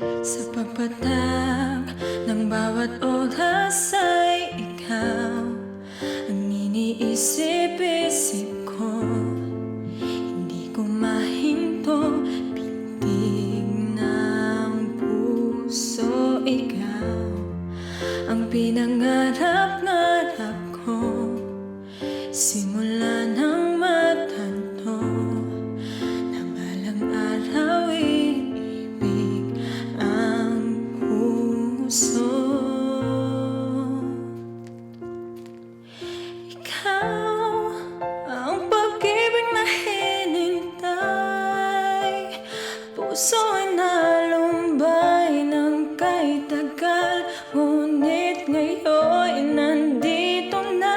Sa pagpatak ng bawat oras ay ikaw ang iniisip-isip ko. Hindi ko mahinto, pintig ng puso. Ikaw ang pinangarap-ngarap ko, simula ng matanto na balang araw iibig ang puso. Ikaw ang pag-ibig na hinintay, puso ay nalumbay ng kay tagal. Ngunit ngayon nandito na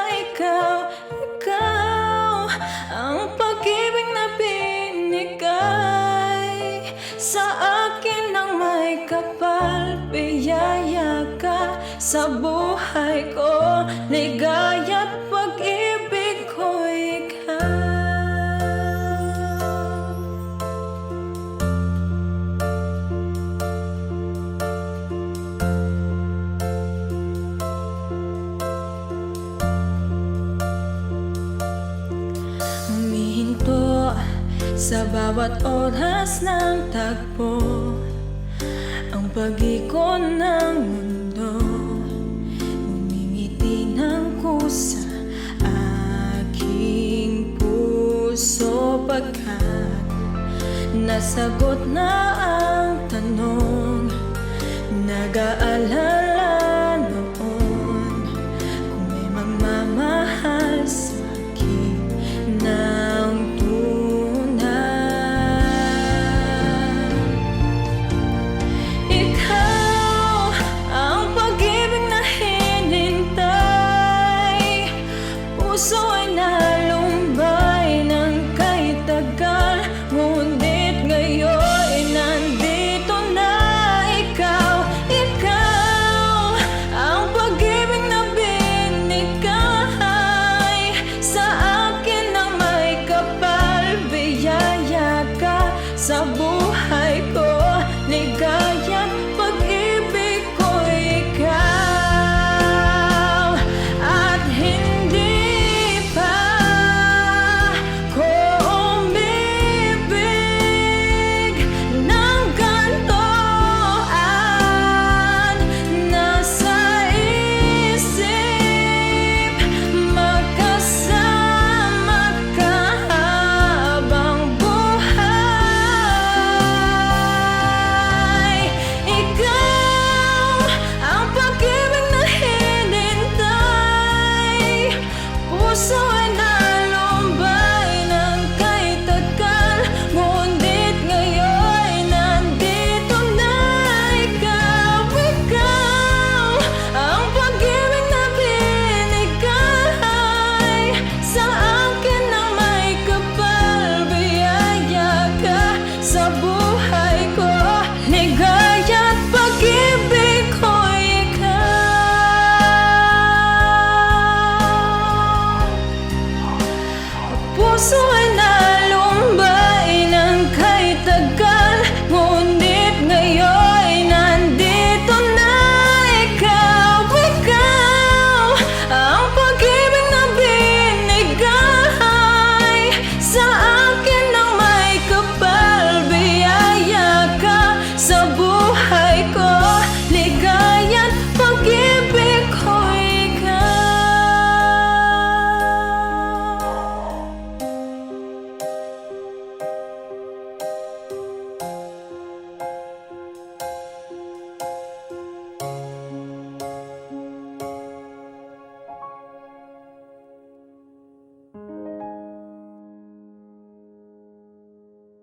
ikaw. Ikaw ang pag-ibig na binigay sa akin ng may kapal. Biyaya ka sa buhay ko, ligaya't pag-ibig ko ikaw. Humihinto sa bawat oras ng tagpo, ang pag-ikot ng mundo, umingiti ng kusa aking puso. Pagkat nasagot na